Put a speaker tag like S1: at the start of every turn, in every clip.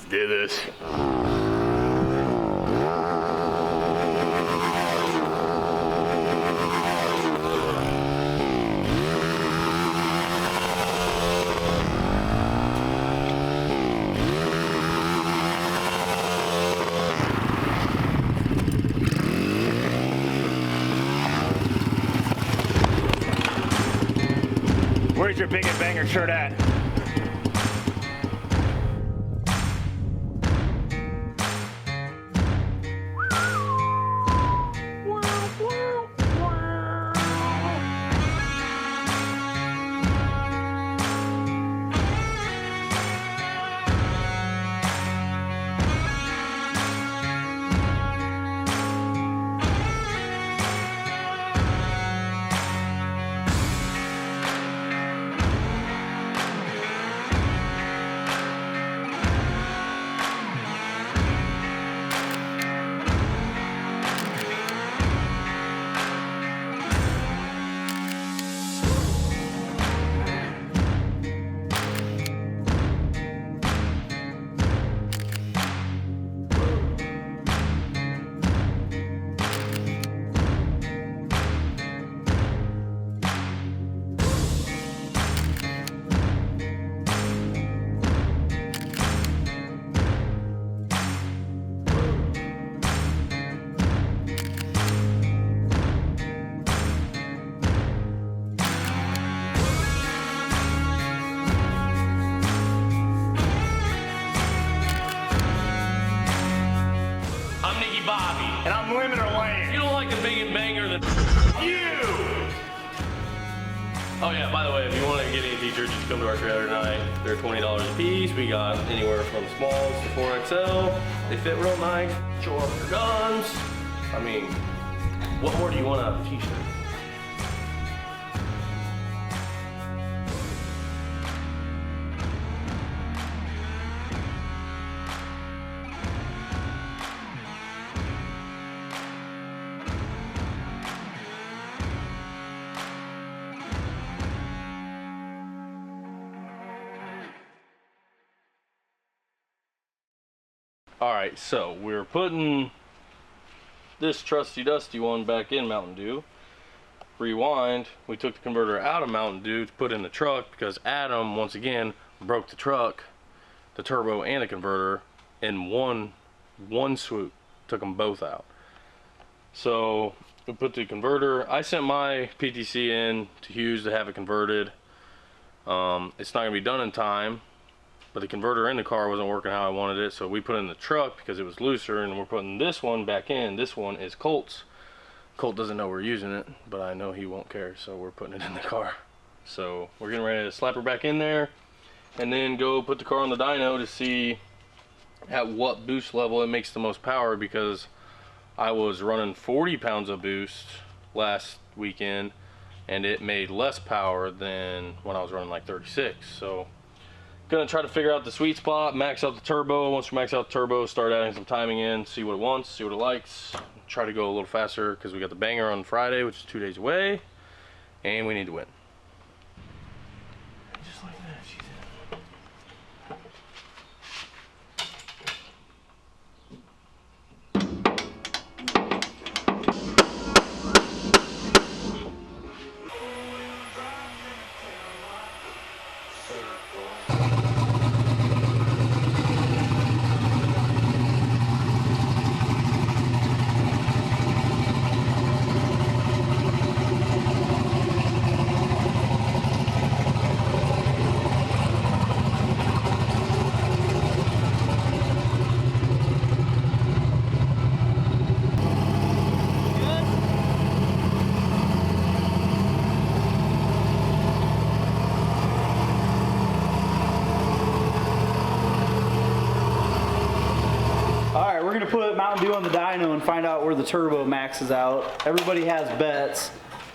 S1: Let's do this. Where's your big and banger shirt at? I'm Nicky Bobby. And I'm Limiter Lane.
S2: You don't like the big and banger, then
S1: You!
S2: Oh yeah, by the way, if you want to get any t-shirts, just come to our trailer tonight. They're $20 a piece. We got anywhere from smalls to 4XL. They fit real nice. Show off your guns. I mean, what more do you want out of a t-shirt? Alright, so we're putting this trusty dusty one back in Mountain Dew. Rewind, we took the converter out of Mountain Dew to put in the truck because Adam, once again, broke the truck, the turbo and the converter in one swoop. Took them both out. So we put the converter, I sent my PTC in to Hughes to have it converted. It's not going to be done in time. But the converter in the car wasn't working how I wanted it, so we put it in the truck because it was looser, and we're putting this one back in. This one is Colt's. Colt doesn't know we're using it, but I know he won't care, so we're putting it in the car. So we're getting ready to slap her back in there, and then go put the car on the dyno to see at what boost level it makes the most power, because I was running 40 pounds of boost last weekend, and it made less power than when I was running like 36. So gonna try to figure out the sweet spot, max out the turbo. Once we max out the turbo, start adding some timing in, see what it wants, see what it likes. Try to go a little faster because we got the banger on Friday, which is 2 days away, and we need to win. Just like that, she's in.
S3: We're gonna put Mountain Dew on the dyno and find out where the turbo maxes out. Everybody has bets.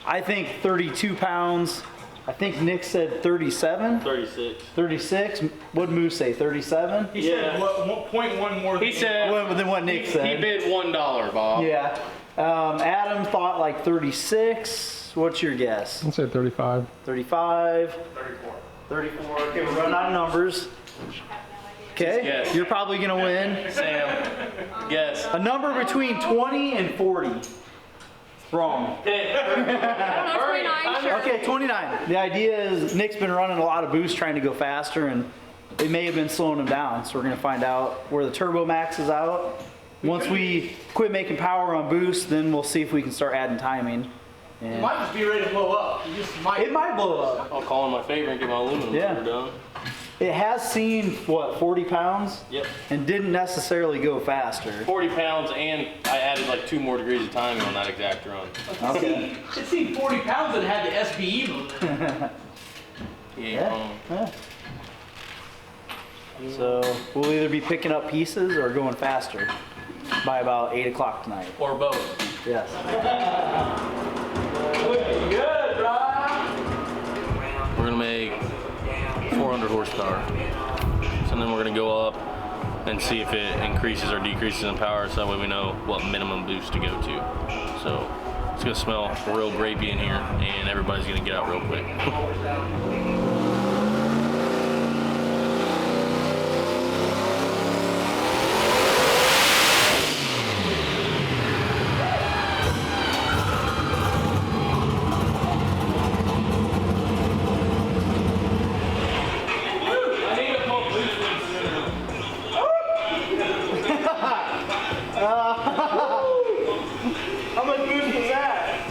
S3: I think 32 pounds. I think Nick said 37.
S2: 36.
S3: 36. What'd Moose say? 37.
S1: He said 0.1 more than
S2: He said
S3: Than what Nick said.
S2: he bid $1, Bob.
S3: Yeah. Adam thought like 36. What's your guess?
S4: I'd say 35.
S3: 35.
S1: 34.
S3: 34. Okay, we're running out of numbers. Okay,
S2: Guess.
S3: you're probably gonna win.
S2: Sam, guess.
S3: A number between 20 and 40. Wrong.
S2: Okay.
S4: I don't know, 29, sure.
S3: Okay, 29. The idea is Nick's been running a lot of boost trying to go faster, and it may have been slowing him down. So we're gonna find out where the turbo max is out. Once we quit making power on boost, then we'll see if we can start adding timing.
S5: It
S3: And
S5: might just be ready to blow up. You just might.
S3: it might blow up.
S2: I'll call in my favor and get my aluminum
S3: Yeah.
S2: motor done.
S3: It has seen, what, 40 pounds?
S2: Yep.
S3: And didn't necessarily go faster.
S2: 40 pounds, and I added like 2 more degrees of timing on that exact run.
S3: Okay.
S5: It seemed 40 pounds and had the SBE motor.
S2: Yeah.
S3: Yeah. So we'll either be picking up pieces or going faster by about 8 o'clock tonight.
S2: Or both.
S3: Yes.
S2: We're gonna make 400 horsepower. So then we're gonna go up and see if it increases or decreases in power, so that way we know what minimum boost to go to. So it's gonna smell real grapey in here, and everybody's gonna get out real quick.
S3: How much boost was that?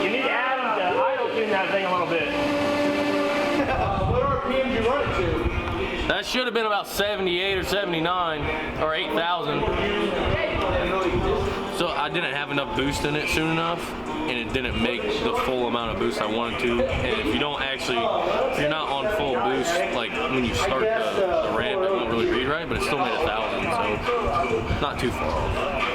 S1: You need to add them to idle tune that thing a little bit.
S5: What RPM did you run it to?
S2: That should have been about 78 or 79 or 8,000. So I didn't have enough boost in it soon enough, and it didn't make the full amount of boost I wanted to. And if you don't actually, if you're not on full boost, like when you start the ramp, it won't really read right, but it still made 1,000, so not too far off.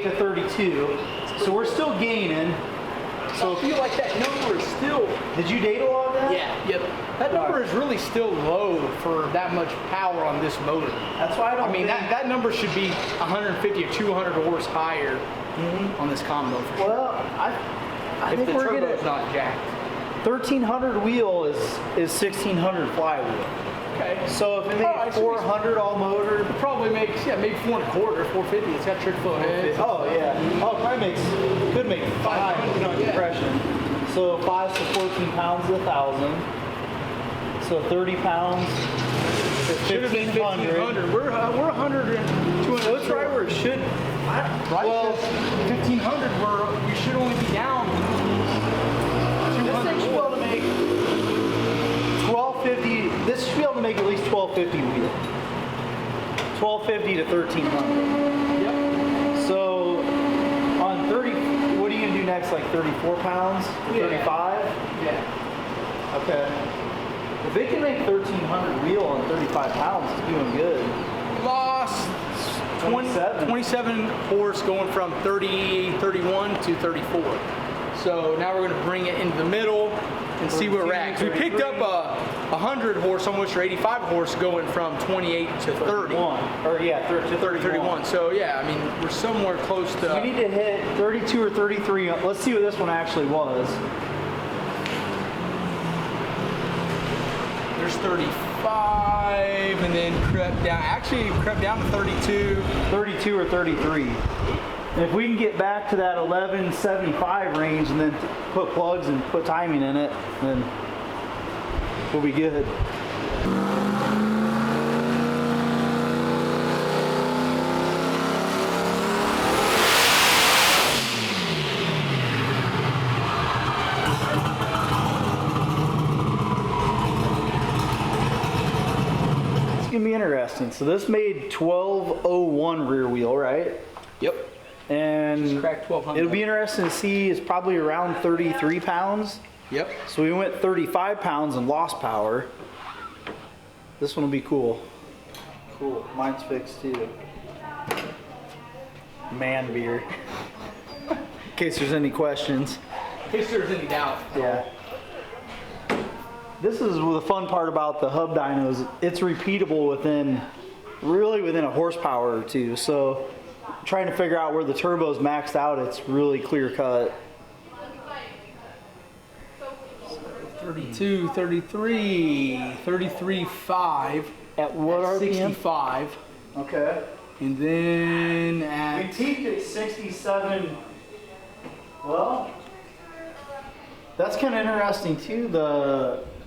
S3: To 32. So we're still gaining. So
S5: I feel like that number is still.
S3: did you data log that?
S5: Yeah. Yep. That number is really still low for that much power on this motor.
S3: That's why I don't
S5: I mean,
S3: think,
S5: that number should be 150 or 200 horse higher on this combo for sure.
S3: well, I
S5: If
S3: think
S5: the
S3: we're
S5: turbo's
S3: getting
S5: not jacked.
S3: 1300 wheel is 1600 flywheel.
S5: Okay.
S3: So if it
S5: Oh, I
S3: made
S5: see what
S3: 400 all motor,
S5: It probably makes, maybe 4.25, 450. It's got trick flow heads.
S3: oh yeah, oh it probably could make 5 depending on
S5: Yeah.
S3: compression. So 5 to 14 pounds is 1,000. So 30 pounds is
S5: Should have been
S3: 1,500.
S5: 1,500. We're 100 and 200.
S3: So it's right where it should.
S5: Right?
S3: Well,
S5: 1,500. We should only be down.
S3: this thing should be able to make 1250. This should be able to make at least 1250 wheel. 1250 to 1300.
S5: Yep.
S3: So on 30, what are you gonna do next? Like 34 pounds?
S5: Yeah.
S3: 35?
S5: Yeah.
S3: Okay. If it can make 1300 wheel on 35 pounds, it's doing good.
S5: Lost 27 horse going from 31 to 34. So now we're going to bring it into the middle and see where we're at. 'Cause we picked up a 100 horse, almost or 85 horse going from 28 to 30.
S3: 31. Or yeah, to
S5: 31. So yeah, I mean, we're somewhere close to.
S3: We need to hit 32 or 33. Let's see what this one actually was.
S5: There's 35 and then crept down. Actually, crept down to 32.
S3: 32 or 33. And if we can get back to that 1175 range and then put plugs and put timing in it, then we'll be good. It's gonna be interesting. So this made 1201 rear wheel, right?
S5: Yep.
S3: And
S5: Cracked 1200.
S3: it'll be interesting to see. It's probably around 33 pounds.
S5: Yep.
S3: So we went 35 pounds and lost power. This one will be cool. Cool. Mine's fixed too. Man beer. In case there's any questions.
S5: In case there's any doubt.
S3: Yeah. This is the fun part about the hub dynos. It's repeatable within a horsepower or two. So trying to figure out where the turbo's maxed out, it's really clear cut.
S5: 32, 33, 33.5.
S3: At what RPM?
S5: 65.
S3: Okay.
S5: And then
S3: We
S5: at
S3: peaked at 67. Well, that's kind of interesting too.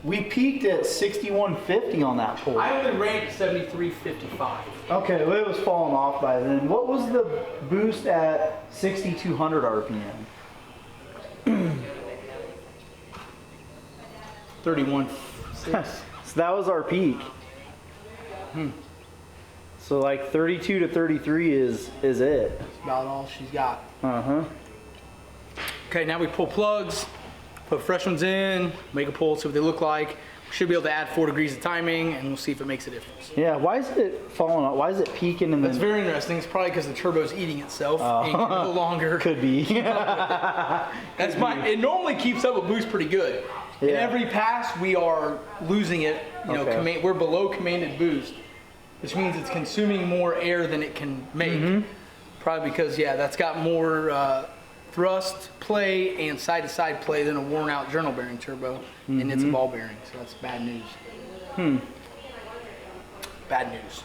S3: We peaked at 6150 on that pole.
S5: I only ran 73.55.
S3: Okay, well, it was falling off by then. What was the boost at 6200 RPM?
S5: 31.6.
S3: So that was our peak. So like 32 to 33 is it.
S5: That's about all she's got.
S3: Uh-huh.
S5: Okay, now we pull plugs, put fresh ones in, make a pull, see what they look like. We should be able to add 4 degrees of timing, and we'll see if it makes a difference.
S3: Yeah, why is it falling off? Why is it peaking and
S5: That's
S3: then...
S5: very interesting. It's probably because the turbo's eating itself and can no longer.
S3: Could be.
S5: That's it normally keeps up with boost pretty good. In
S3: Yeah.
S5: every pass, we are losing it. You know,
S3: Okay.
S5: we're below commanded boost, which means it's consuming more air than it can make. Probably because, yeah, that's got more thrust play and side-to-side play than a worn-out journal bearing turbo, and it's a ball bearing, so that's bad news. Bad news.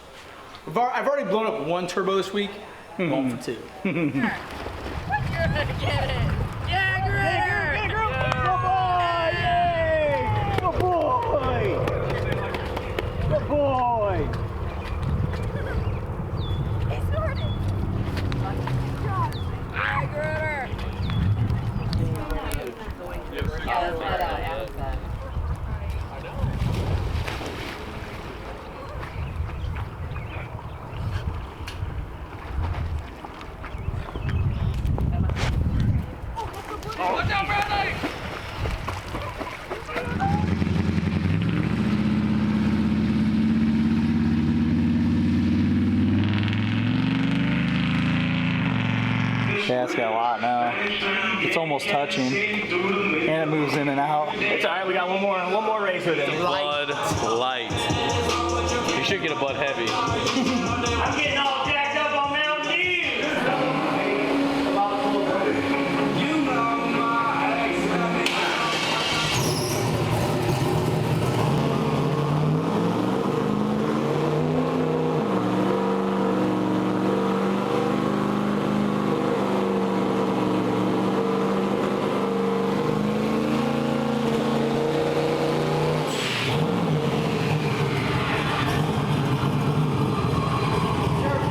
S5: I've already blown up 1 turbo this week. I'm going for 2.
S4: You're gonna get it. Yeah, Greg.
S3: Good boy! Good boy!
S4: He scored it. Good job. Yeah, Gruder. Yeah, that's bad out. Yeah, that's bad.
S1: Watch out, Bradley!
S3: Yeah, it's got a lot now. It's almost touching, and it moves in and out.
S1: It's all right. We got one more race with it.
S2: Bud Light. You should get a Bud Heavy.
S1: I'm getting all jacked up on Mountain Dew.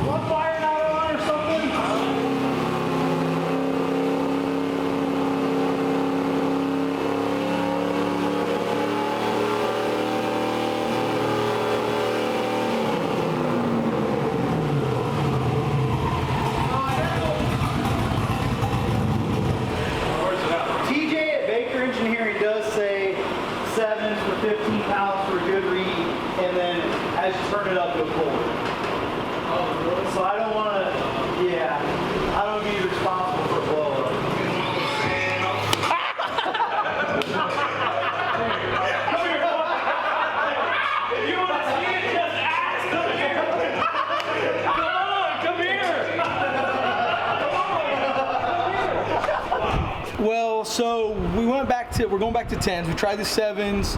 S3: One fire not on or something? TJ at Baker Engineering does say 7s for 15 pounds for a good read, and then as you turn it up, it'll pull. So I don't want to, yeah, I don't want to be responsible for a blow up.
S1: If you want to see it, just ask. Come here. Come here.
S5: Well, so we're going back to 10s. We tried the 7s.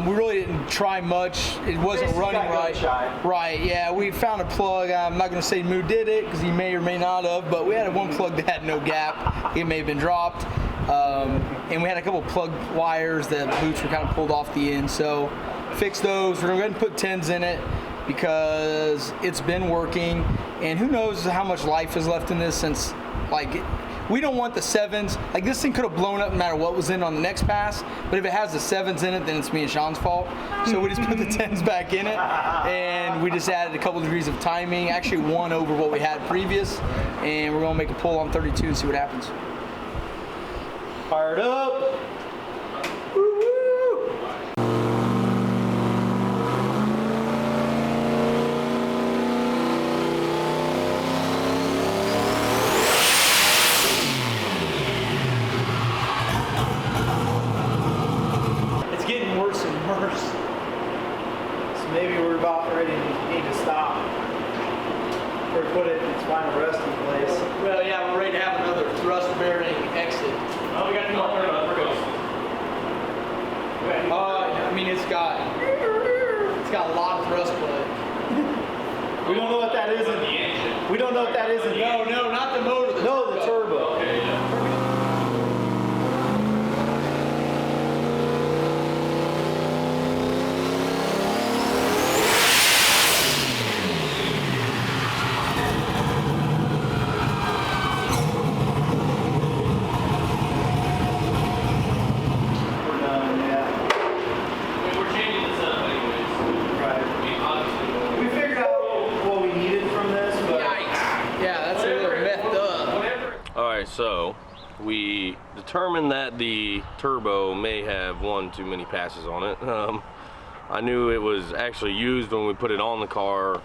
S5: We really didn't try much. It wasn't
S3: Basically
S5: running
S3: got
S5: right.
S3: gun-shy.
S5: Right, yeah. We found a plug. I'm not going to say Moo did it because he may or may not have, but we had one plug that had no gap. It may have been dropped. And we had a couple plug wires that boots were kind of pulled off the end. So fix those. We're going to go ahead and put 10s in it because it's been working. And who knows how much life is left in this since, like, we don't want the 7s. Like, this thing could have blown up no matter what was in on the next pass, but if it has the 7s in it, then it's me and Sean's fault. So we just put the 10s back in it, and we just added a couple degrees of timing, actually 1 over what we had previous. and we're gonna make a pull on 32 and see what happens.
S3: Fired up.
S5: It's getting worse and worse.
S3: So maybe we're about ready to need to stop. Or put it in its final resting place.
S5: Well, yeah, we're ready to have another thrust bearing exit.
S1: Oh, we got two more.
S5: I mean, it's got a lot of thrust play.
S3: We don't know what that is. We don't know what that is.
S5: No, not the motor.
S3: No, the turbo.
S1: Okay, yeah.
S3: We're done, yeah.
S1: We're changing the setup anyways.
S3: Right.
S1: I mean, obviously,
S3: We figured out what we needed from this, but
S5: Yikes! Yeah, that's a little messed up.
S1: whatever.
S2: Alright, so we determined that the turbo may have one too many passes on it. I knew it was actually used when we put it on the car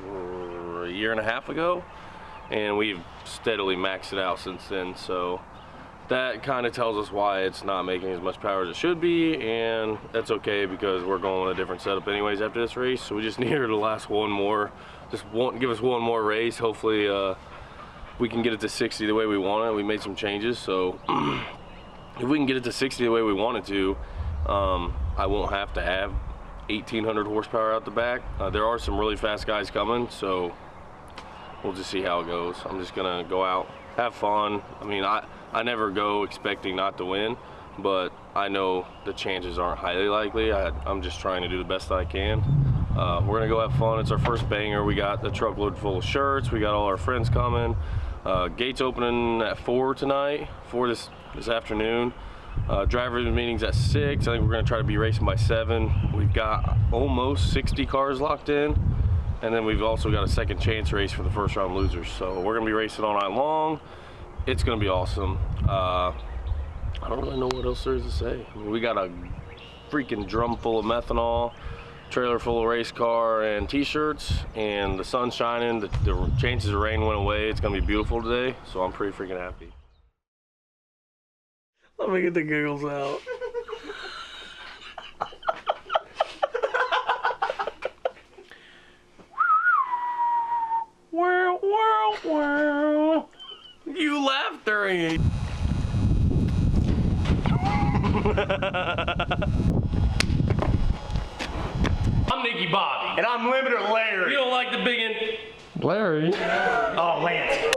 S2: a year and a half ago, and we've steadily maxed it out since then, so that kind of tells us why it's not making as much power as it should be, and that's okay because we're going with a different setup anyways after this race, so we just need her to last one more, give us one more race. Hopefully we can get it to 60 the way we want it. We made some changes, so if we can get it to 60 the way we want it to, I won't have to have 1,800 horsepower out the back. There are some really fast guys coming, so we'll just see how it goes. I'm just gonna go out, have fun. I mean, I never go expecting not to win, but I know the chances aren't highly likely. I'm just trying to do the best I can. We're gonna go have fun. It's our first banger. We got a truckload full of shirts. We got all our friends coming. Gates opening at 4 tonight, 4 this afternoon. Drivers meetings at 6. I think we're gonna try to be racing by 7. We've got almost 60 cars locked in. And then we've also got a second chance race for the first round losers. So we're gonna be racing all night long. It's gonna be awesome. I don't really know what else there is to say. I mean, we got a freaking drum full of methanol, trailer full of race car and t-shirts, and the sun's shining. The chances of rain went away. It's gonna be beautiful today, so I'm pretty freaking happy. Let me get the giggles out. Wow, wow, wow. You laughed during it.
S1: I'm Nicky Bobby.
S5: And I'm Limiter Larry.
S1: You don't like the big
S2: Larry?
S5: Oh, Lance.